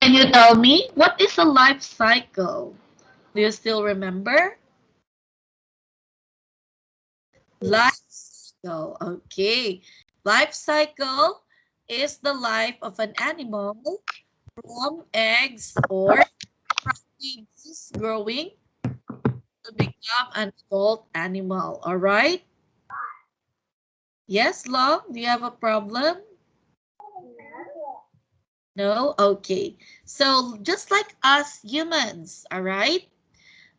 Can you tell me what is a life cycle? Do you still remember? Life cycle. Okay. Life cycle is the life of an animal from eggs or from babies growing to become an adult animal. All right? Yes, Long? Do you have a problem? No? Okay. So just like us humans, all right?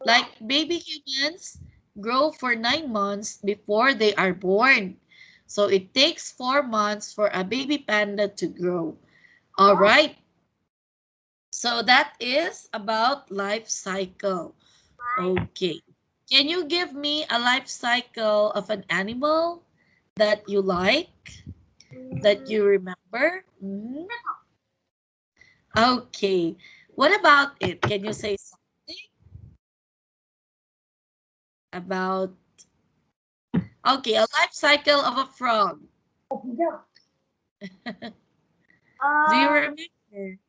Like baby humans grow for 9 months before they are born. So it takes 4 months for a baby panda to grow. All right. So that is about life cycle. Okay. Can you give me a life cycle of an animal that you like, that you remember? Mhm. Okay. What about it? Can you say something about, okay, a life cycle of a frog? Do you remember?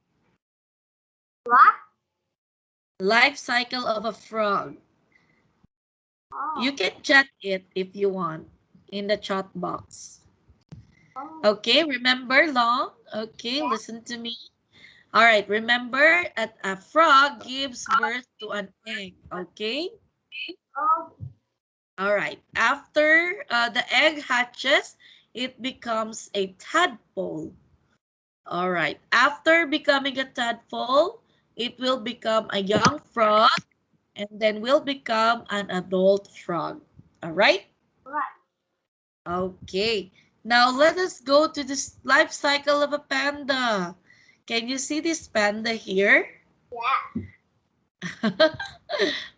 What? Life cycle of a frog. You can chat it if you want in the chat box. Okay, remember Long? Okay, listen to me. All right, remember that a frog gives birth to an egg. Okay? Oh, All right. After the egg hatches, it becomes a tadpole. All right. After becoming a tadpole, it will become a young frog and then will become an adult frog. All right? right. Okay. Now let us go to this life cycle of a panda. Can you see this panda here? Yeah.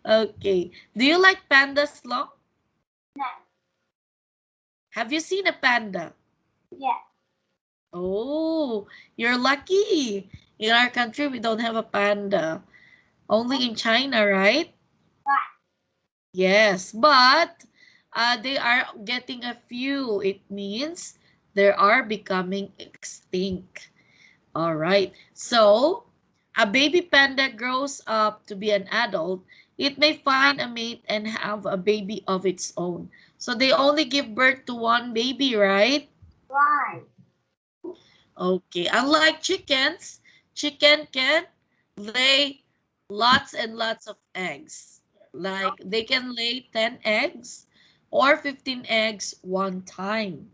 Okay. Do you like pandas, Long? No. Have you seen a panda? Yeah. Oh, you're lucky. In our country, we don't have a panda. Only in China, right? Right. Yes, but they are getting a few. It means they are becoming extinct. All right. So, a baby panda grows up to be an adult. It may find a mate and have a baby of its own. So, they only give birth to one baby, right? Right. Okay. Unlike chickens, chicken can lay lots and lots of eggs. Like they can lay 10 eggs or 15 eggs one time.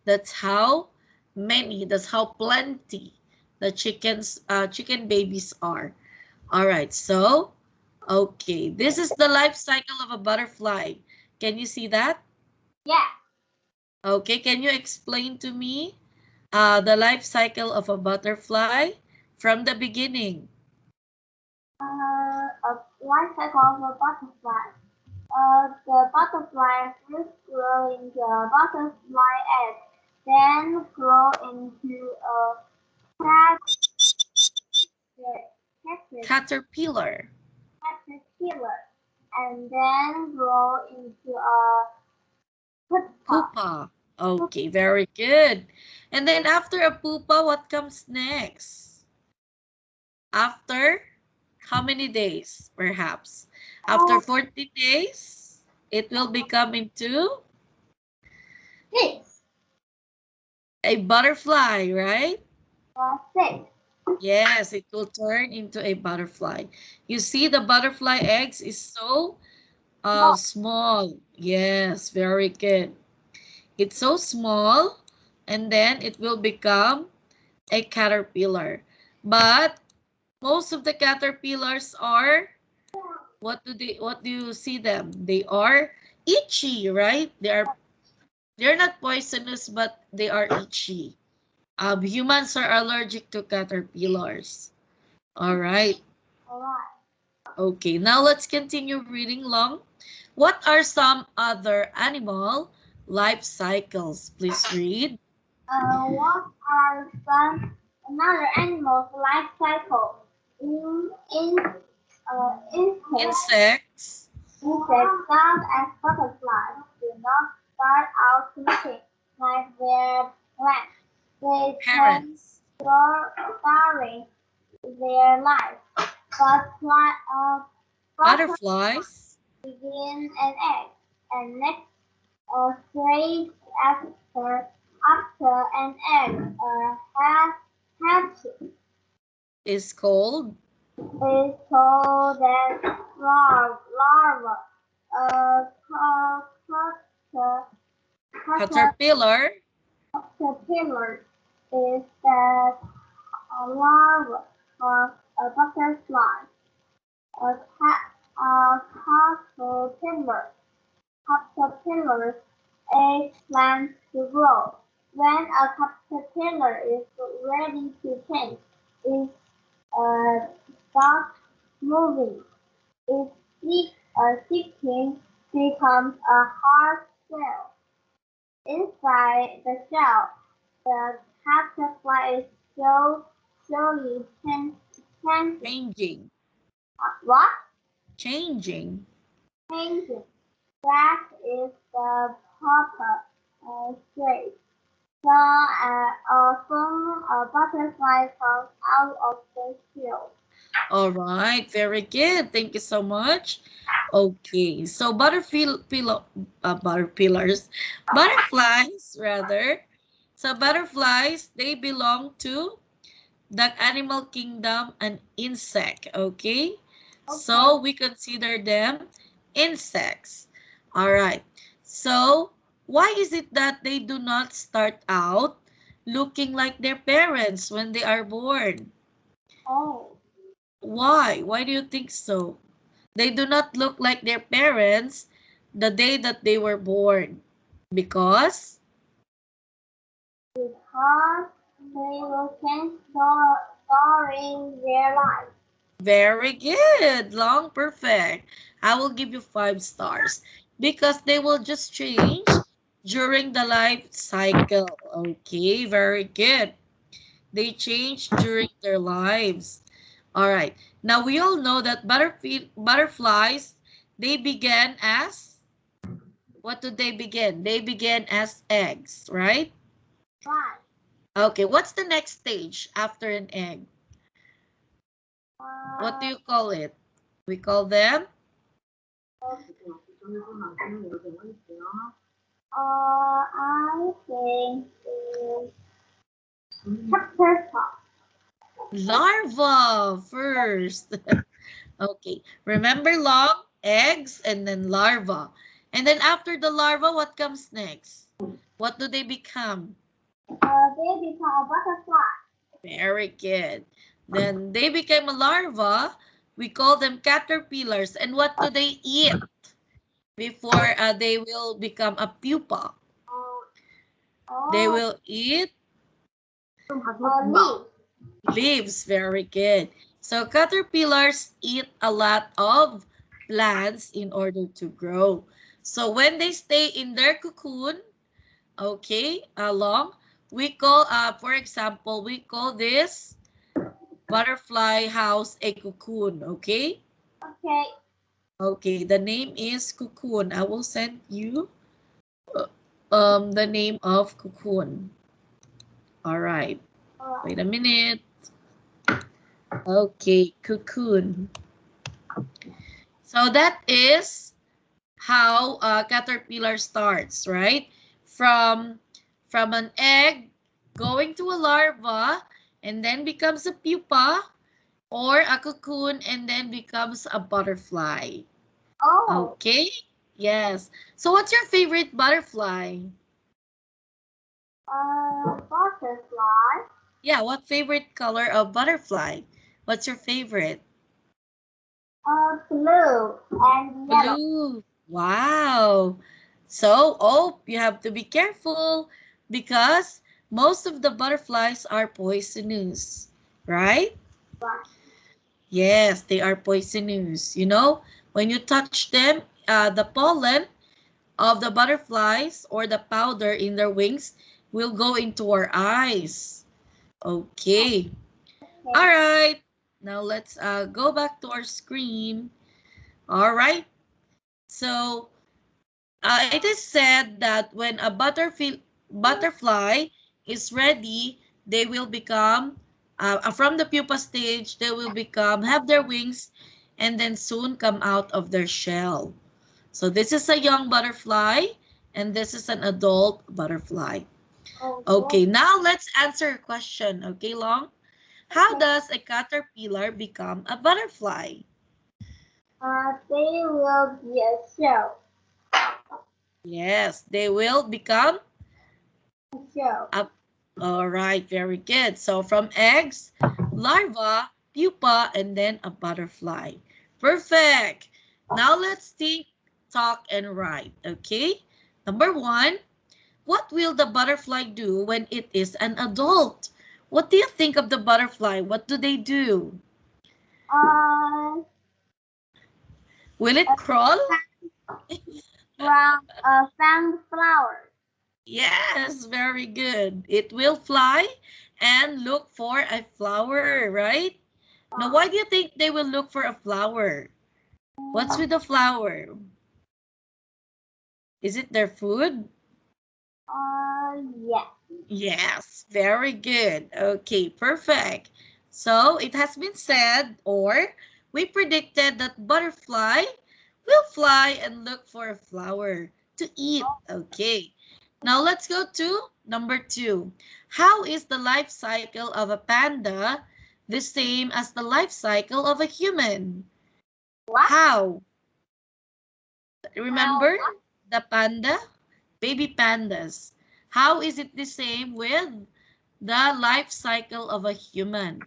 That's how many, that's how plenty the chicken babies are. All right, so, okay, this is the life cycle of a butterfly. Can you see that? Yeah. Okay, can you explain to me the life cycle of a butterfly from the beginning? A life cycle of a butterfly. The butterfly first grow into a butterfly egg, then grow into a Caterpillar. caterpillar, and then grow into a pupa. Pupa. Okay, very good. And then after a pupa, what comes next? After how many days, perhaps? After 40 days, it will become into Six. a butterfly, right? Six. Yes, it will turn into a butterfly. You see, the butterfly eggs is so More. small. Yes, very good. It's so small, and then it will become a caterpillar. But most of the caterpillars are, what do you see them? They are itchy, right? They're not poisonous, but they are itchy. Humans are allergic to caterpillars. All right. Alright. Okay, now let's continue reading long. What are some other animal life cycles? Please read. What are some another animal's life cycle? In insects, Insects, insects such as butterflies do not start out looking like their parents. They tend parents. to starving their life. Butterflies Butterflies begin an egg and next stage after an egg hatches is called is called as larva. A caterpillar. caterpillar is the larva of a butterfly. A caterpillar caterpillars eggs plants to grow. When a caterpillar is ready to change, it starts moving. Its skin becomes a hard shell. Inside the shell, the caterpillar is slowly changing. Changing. What? Changing. Changing. That is the proper phrase. Soon a butterfly comes out of the shell. All right, very good. Thank you so much. Okay, so butterflies rather. So butterflies, they belong to the animal kingdom, an insect. Okay, Okay. so we consider them insects. All right. So why is it that they do not start out looking like their parents when they are born? Oh, Why? Why do you think so? They do not look like their parents the day that they were born. Because? because they will change during their life. Very good. Long perfect. I will give you 5 stars. Because they will just change during the life cycle. Okay, very good. They change during their lives. All right. Now we all know that butterflies, they began as, what do they begin? They began as eggs, right? Right. Okay, what's the next stage after an egg? What do Uh, you call it? We call them I think chapter top. larva first. Okay, remember long, eggs, and then larva. And then after the larva, what comes next? What do they become? They become a butterfly. Very good. Then they became a larva. We call them caterpillars. And what do they eat before they will become a pupa? Uh, They oh, will eat leaf. leaves. Very good. So caterpillars eat a lot of plants in order to grow. So when they stay in their cocoon, okay, long, we call, for example, we call this butterfly house a cocoon, okay? Okay. Okay, the name is cocoon. I will send you the name of cocoon. All right, Uh, wait a minute. Okay, cocoon. So that is how a caterpillar starts, right? From from an egg going to a larva and then becomes a pupa or a cocoon and then becomes a butterfly. oh, Okay? Yes. So what's your favorite butterfly? butterfly. Yeah, what favorite color of butterfly? What's your favorite? Blue and yellow. Blue. Wow. So, oh, you have to be careful because most of the butterflies are poisonous, right? Right. Yes, they are poisonous. You know, when you touch them, the pollen of the butterflies or the powder in their wings will go into our eyes. Okay. All Okay. right. Now let's go back to our screen. All right. So it is said that when a butterfly is ready, they will become from the pupa stage, they will have their wings, and then soon come out of their shell. So this is a young butterfly, and this is an adult butterfly. Okay. Okay, now let's answer a question. Okay, Long? How Okay. does a caterpillar become a butterfly? They will be a shell. Yes, they will become A shell. a... All right, very good. So from eggs, larva, pupa, and then a butterfly. Perfect. Now let's think, talk, and write. Okay? Number one, what will the butterfly do when it is an adult? What do you think of the butterfly? What do they do? Uh, Will a it crawl? found flowers. Yes, very good. It will fly and look for a flower, right? Now, Uh, why do you think they will look for a flower? What's with the flower? Is it their food? yeah. Yes, very good. Okay, perfect. So it has been said, or we predicted, that butterfly will fly and look for a flower to eat. Okay. Now let's go to number two. How is the life cycle of a panda the same as the life cycle of a human? What? How? How? Remember the panda? Baby pandas. How is it the same with the life cycle of a human?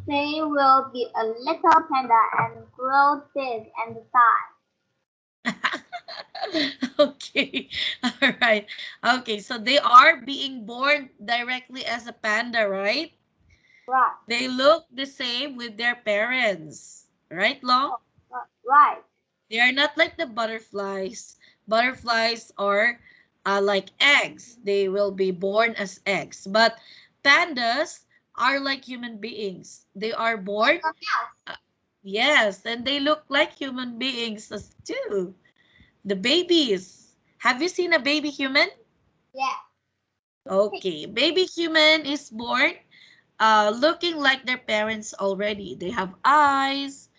They will be a little panda and grow big and die. Okay, all right. Okay, so they are being born directly as a panda, right? Right. They look the same with their parents, right, Long? Right. They are not like the butterflies. Butterflies are like eggs. They will be born as eggs. But pandas are like human beings. They are born, uh, yes, and they look like human beings as too. The babies. Have you seen a baby human? Yeah. Okay, baby human is born looking like their parents already. They have eyes,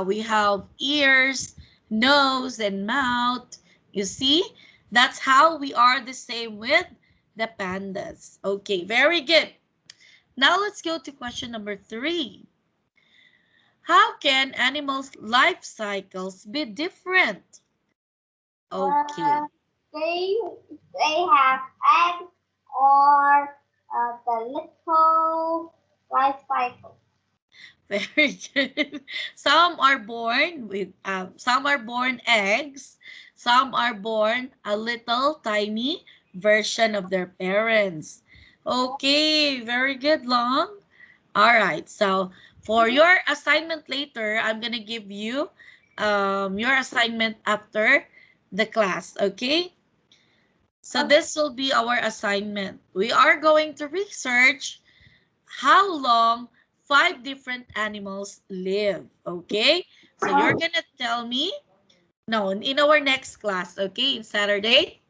we have ears, nose, and mouth. You see, that's how we are the same with the pandas. Okay, very good. Now let's go to question number three. How can animals' life cycles be different? Uh, Okay, they they have eggs or the little life cycle. very good. Some are born eggs, some are born a little tiny version of their parents. Okay, very good, Long. All right, so for your assignment later, I'm gonna give you your assignment after the class, okay? So Okay. this will be our assignment. We are going to research how long 5 different animals live, okay? So you're gonna tell me, no, in our next class, okay, in Saturday,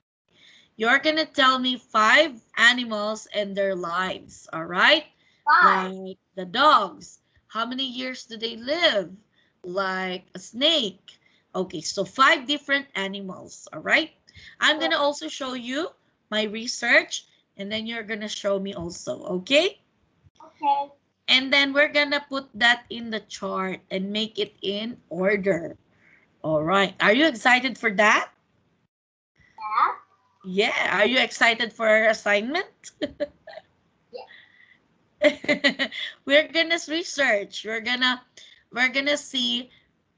you're gonna tell me 5 animals and their lives, all right? Five. Like the dogs, how many years do they live? Like a snake. Okay, so 5 different animals, all right? I'm gonna also show you my research, and then you're gonna show me also, okay? Okay. And then we're gonna put that in the chart and make it in order. All right, are you excited for that? Yeah. Yeah, are you excited for our assignment? Yeah. We're gonna research. We're gonna see.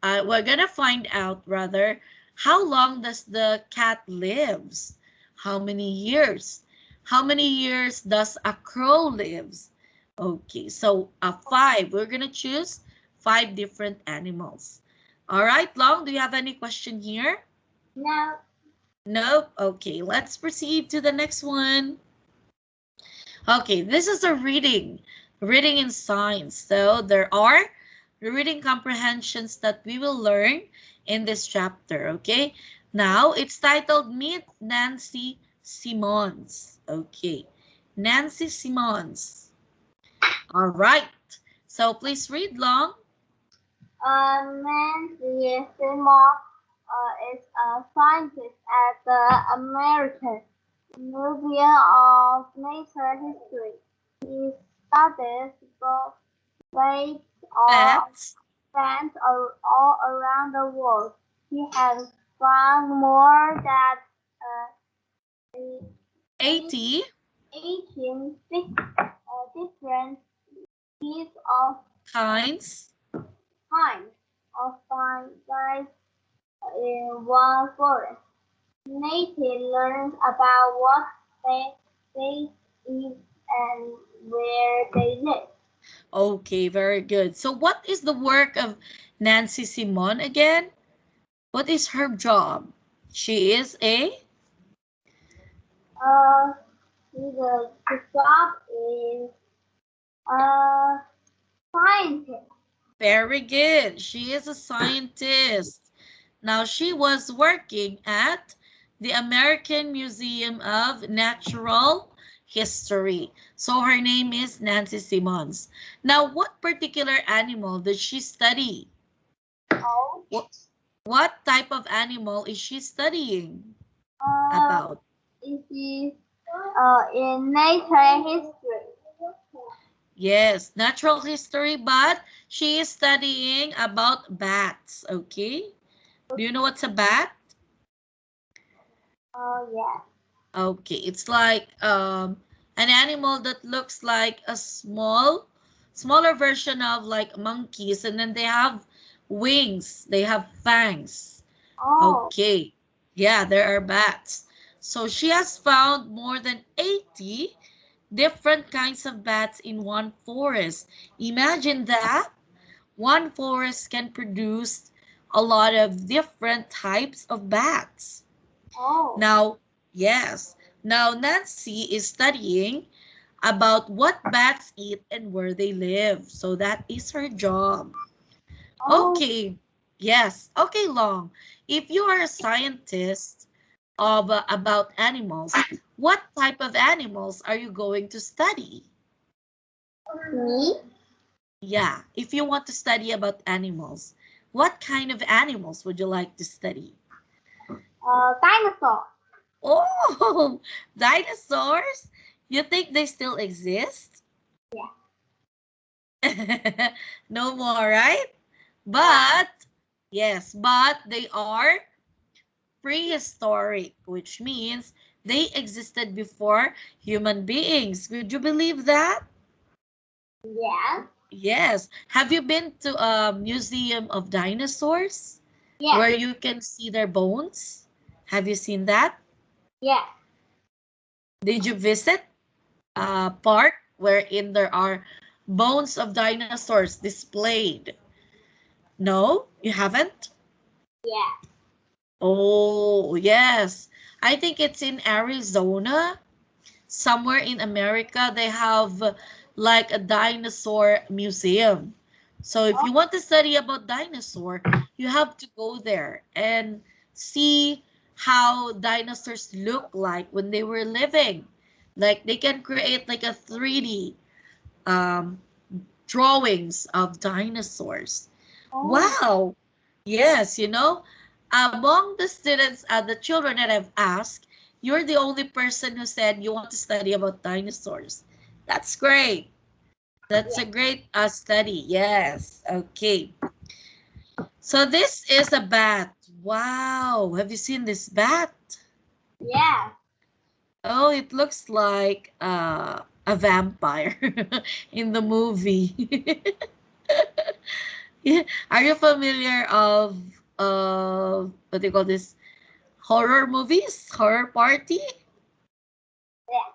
We're gonna find out rather how long does the cat lives? How many years? How many years does a crow lives? Okay, so 5. We're gonna choose 5 different animals. All right, Long. Do you have any question here? No. Nope. Okay, let's proceed to the next one. Okay, this is a reading in science. So there are reading comprehensions that we will learn in this chapter, okay? Now, it's titled Meet Nancy Simons. Okay, Nancy Simons. All right. So please read long. Nancy Seymour is a scientist at the American Museum of Natural History. He studies both plates or Bats. plants all around the world. He has found more than eight- 80 18 different species of kinds. kinds of fungi in one forest. Nathan learns about what they eat and where they live. Okay, very good. So what is the work of Nancy Simon again? What is her job? She is a Uh, the job is a scientist. very good. She is a scientist. Now she was working at the American Museum of Natural History. So her name is Nancy Simons. Now what particular animal does she study? Oh, What, what type of animal is she studying uh, about? it is in nature history. Yes, natural history, but she is studying about bats, okay? Do you know what's a bat? Oh, yeah. Okay, it's like an animal that looks like a smaller version of like monkeys, and then they have wings, they have fangs. Oh, Okay, yeah, there are bats. So she has found more than 80 different kinds of bats in one forest. Imagine that. One forest can produce a lot of different types of bats. oh, Now, yes, now Nancy is studying about what bats eat and where they live. So that is her job. oh. Okay, yes, okay, Long. If you are a scientist about animals, what type of animals are you going to study? Me? Yeah, if you want to study about animals, what kind of animals would you like to study? Dinosaur. Oh, dinosaurs? You think they still exist? Yeah. No more, right? Yeah. But, yes, but they are prehistoric, which means they existed before human beings. Would you believe that? Yeah. Yes. Have you been to a museum of dinosaurs Yeah. where you can see their bones? Have you seen that? Yeah. Did you visit a park wherein there are bones of dinosaurs displayed? No, you haven't? Yeah. Oh, yes. I think it's in Arizona. Somewhere in America, they have like a dinosaur museum. So if Oh, you want to study about dinosaur, you have to go there and see how dinosaurs look like when they were living. Like they can create like a 3D um, drawings of dinosaurs. oh, Wow. Yes, among the students, the children that I've asked, you're the only person who said you want to study about dinosaurs. That's great. That's yeah. a great study. Yes. Okay. So this is a bat. Wow. Have you seen this bat? Yeah. Oh, it looks like a vampire in the movie. Yeah. Are you familiar of what do you call this? Horror movies? Horror party? Yeah.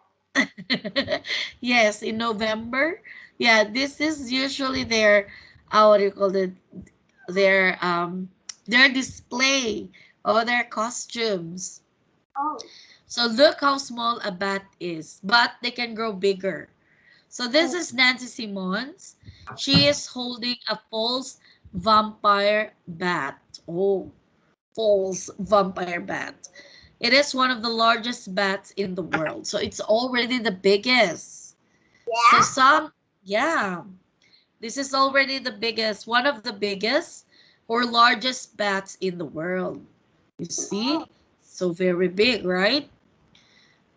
Yes, in November. Yeah, this is usually their what do you call it? Their their display or their costumes. Oh, So look how small a bat is, but they can grow bigger. So this oh, is Nancy Simons. She is holding a false vampire bat. Oh, false vampire bat. It is one of the largest bats in the world. So it's already the biggest. So yeah. Yeah, this is already the biggest, one of the biggest or largest bats in the world. You see? So very big, right?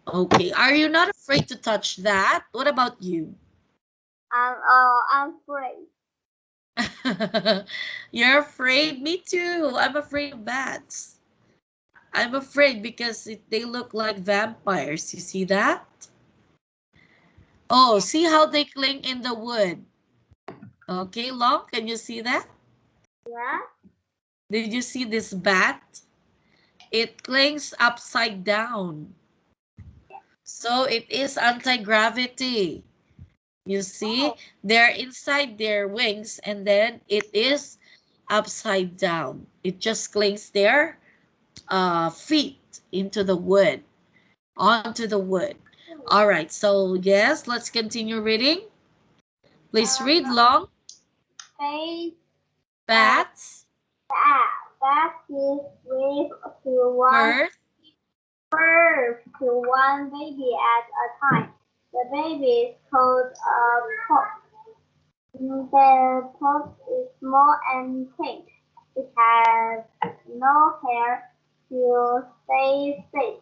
Okay, are you not afraid to touch that? What about you? I'm afraid. You're afraid? Me too. I'm afraid of bats. I'm afraid because they look like vampires. You see that? Oh, see how they cling in the wood. Okay, Long, can you see that? Yeah. Did you see this bat? It clings upside down. So it is anti-gravity. You see, Oh. they're inside their wings and then it is upside down. It just clings their feet into the wood, onto the wood. All right, so yes, let's continue reading. Please read Uh, long. face. Uh, Bats that gives birth to one birth birth to one baby at a time. The baby is called a pup. The pup is small and pink. It has no hair to stay safe.